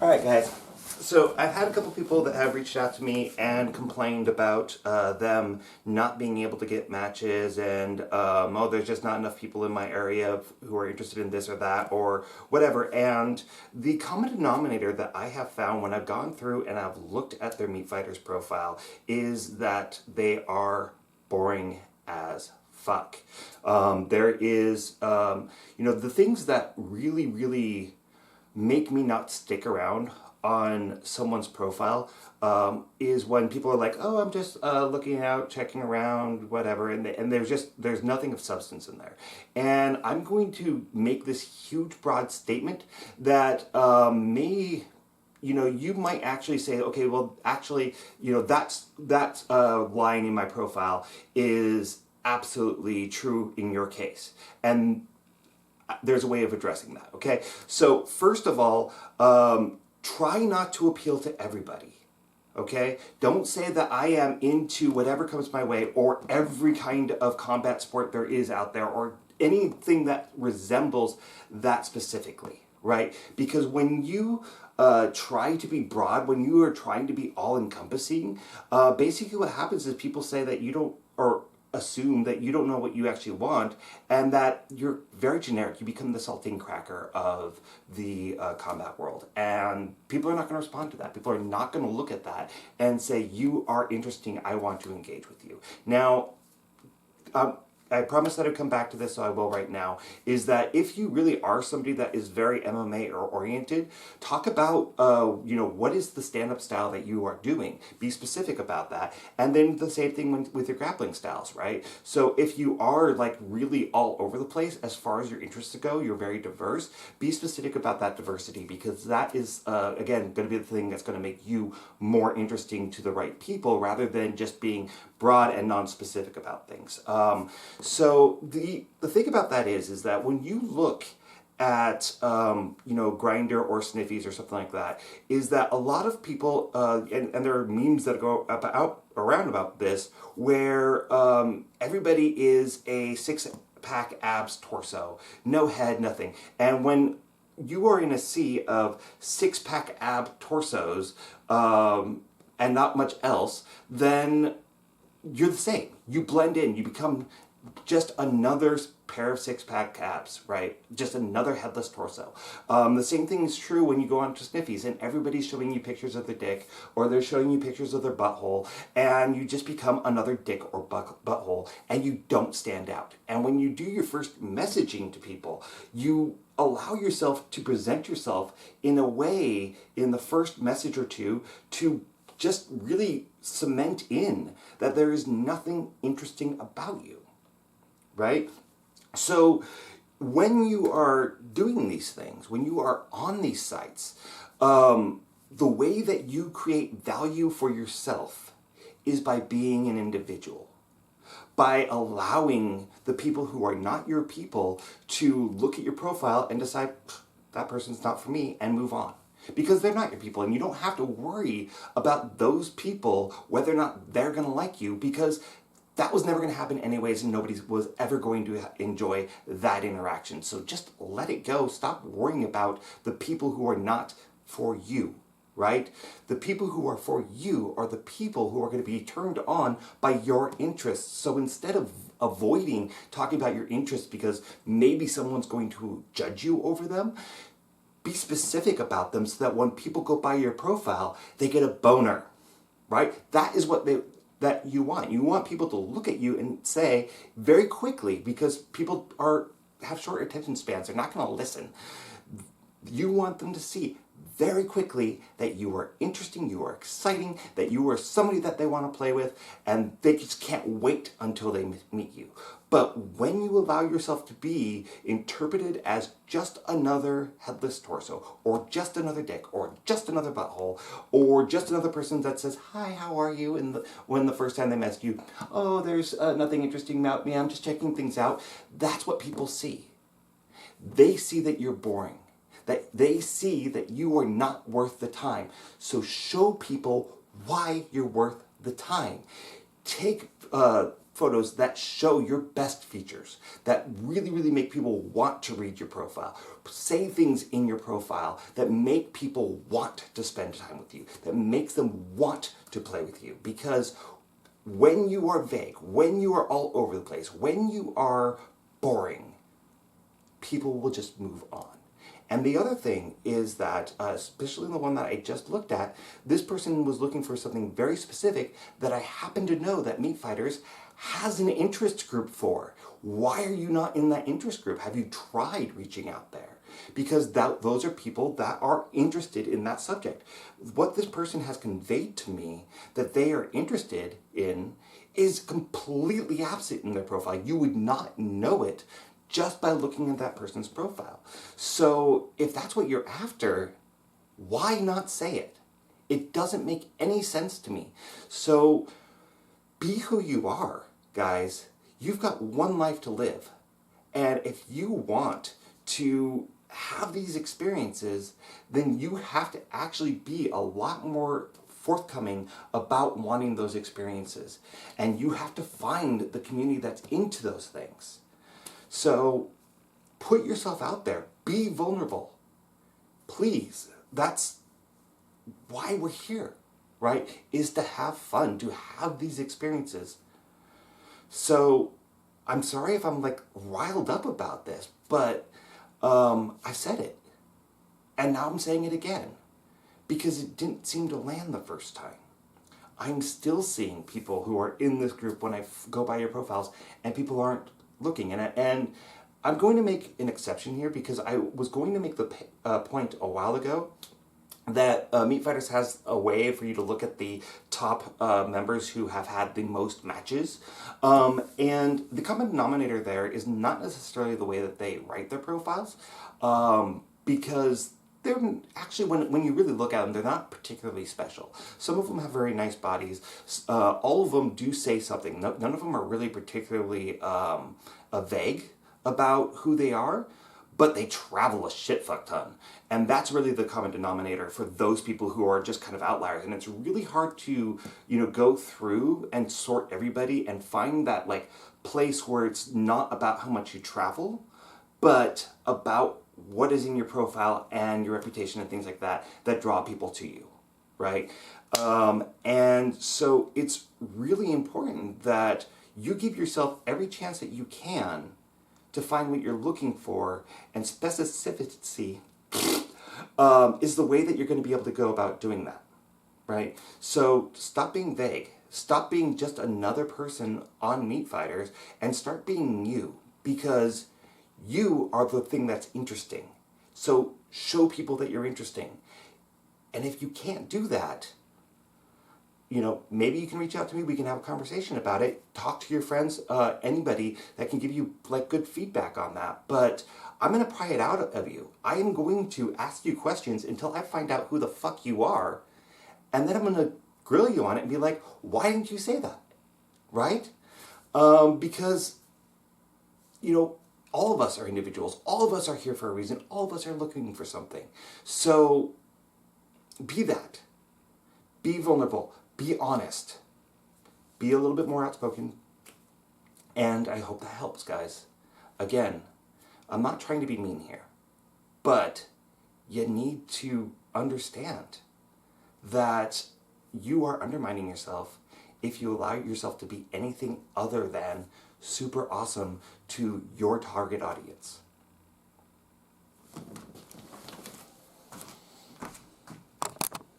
All right, guys. So I've had a couple people that have reached out to me and complained about them not being able to get matches, and oh, there's just not enough people in my area who are interested in this or that or whatever. And the common denominator that I have found when I've gone through and I've looked at their Meat Fighters profile is that they are boring as fuck. There is, the things that really make me not stick around on someone's profile is when people are like, "Oh, I'm just looking out, checking around, whatever," and there's nothing of substance in there. And I'm going to make this huge, broad statement that you might actually say, okay, well, actually, that line in my profile is absolutely true in your case, and there's a way of addressing that. Okay, so first of all, try not to appeal to everybody. Okay, don't say that I am into whatever comes my way or every kind of combat sport there is out there or anything that resembles that specifically, right? Because when you try to be broad, when you are trying to be all encompassing, basically what happens is people say that you don't, or assume that you don't know what you actually want, and that you're very generic. You become the saltine cracker of the combat world, and people are not going to respond to that. People are not going to look at that and say, you are interesting, I want to engage with you. Now, I promise that I'll come back to this, so I will right now, is that if you really are somebody that is very MMA or oriented, talk about, what is the stand-up style that you are doing. Be specific about that. And then the same thing with your grappling styles, right? So if you are like really all over the place as far as your interests go, you're very diverse, be specific about that diversity, because that is, again, going to be the thing that's going to make you more interesting to the right people rather than just being broad and non-specific about things. So the thing about that is that when you look at Grinder or Sniffies or something like that, is that a lot of people and there are memes that go around about this where everybody is a six-pack abs torso, no head, nothing, and when you are in a sea of six-pack ab torsos and not much else, then you're the same. You blend in. You become just another pair of six-pack abs, right? Just another headless torso. The same thing is true when you go on to Sniffies and everybody's showing you pictures of their dick or they're showing you pictures of their butthole, and you just become another dick or butthole, and you don't stand out. And when you do your first messaging to people, you allow yourself to present yourself in a way in the first message or two to just really cement in that there is nothing interesting about you, right? So when you are doing these things, when you are on these sites, the way that you create value for yourself is by being an individual, by allowing the people who are not your people to look at your profile and decide, that person's not for me, and move on. Because they're not your people, and you don't have to worry about those people, whether or not they're going to like you, because that was never going to happen anyways, and nobody was ever going to enjoy that interaction. So just let it go. Stop worrying about the people who are not for you, right? The people who are for you are the people who are going to be turned on by your interests. So instead of avoiding talking about your interests because maybe someone's going to judge you over them, be specific about them so that when people go by your profile, they get a boner, right? That is what that you want. You want people to look at you and say very quickly, because people have short attention spans. They're not going to listen. You want them to see very quickly that you are interesting, you are exciting, that you are somebody that they want to play with, and they just can't wait until they meet you. But when you allow yourself to be interpreted as just another headless torso, or just another dick, or just another butthole, or just another person that says, "Hi, how are you?" And when the first time they met you, "Oh, there's nothing interesting about me, I'm just checking things out," that's what people see. They see that you're boring, that they see that you are not worth the time. So show people why you're worth the time. Take photos that show your best features, that really, really make people want to read your profile. Say things in your profile that make people want to spend time with you, that makes them want to play with you. Because when you are vague, when you are all over the place, when you are boring, people will just move on. And the other thing is that, especially the one that I just looked at, this person was looking for something very specific that I happen to know that Meat Fighters has an interest group for. Why are you not in that interest group? Have you tried reaching out there? Because those are people that are interested in that subject. What this person has conveyed to me that they are interested in is completely absent in their profile. You would not know it just by looking at that person's profile. So if that's what you're after, why not say it? It doesn't make any sense to me. So be who you are, guys. You've got one life to live. And if you want to have these experiences, then you have to actually be a lot more forthcoming about wanting those experiences. And you have to find the community that's into those things. So put yourself out there. Be vulnerable. Please. That's why we're here, right? Is to have fun, to have these experiences. So I'm sorry if I'm like riled up about this, but I said it. And now I'm saying it again because it didn't seem to land the first time. I'm still seeing people who are in this group when I go by your profiles and people aren't looking. And I'm going to make an exception here because I was going to make the point a while ago that Meat Fighters has a way for you to look at the top members who have had the most matches. And the common denominator there is not necessarily the way that they write their profiles, because they're actually, when you really look at them, they're not particularly special. Some of them have very nice bodies. All of them do say something. None of them are really particularly vague about who they are, but they travel a shit fuck ton. And that's really the common denominator for those people who are just kind of outliers. And it's really hard to, go through and sort everybody and find that like place where it's not about how much you travel, but about what is in your profile and your reputation and things like that that draw people to you, right? And so it's really important that you give yourself every chance that you can to find what you're looking for, and specificity is the way that you're going to be able to go about doing that, right? So stop being vague. Stop being just another person on Meat Fighters and start being you, because you are the thing that's interesting. So show people that you're interesting. And if you can't do that, maybe you can reach out to me, we can have a conversation about it, talk to your friends, anybody that can give you like good feedback on that. But I'm going to pry it out of you. I am going to ask you questions until I find out who the fuck you are. And then I'm going to grill you on it and be like, why didn't you say that? Right? Because, all of us are individuals. All of us are here for a reason. All of us are looking for something. So be that. Be vulnerable. Be honest. Be a little bit more outspoken. And I hope that helps, guys. Again, I'm not trying to be mean here, but you need to understand that you are undermining yourself if you allow yourself to be anything other than super awesome to your target audience.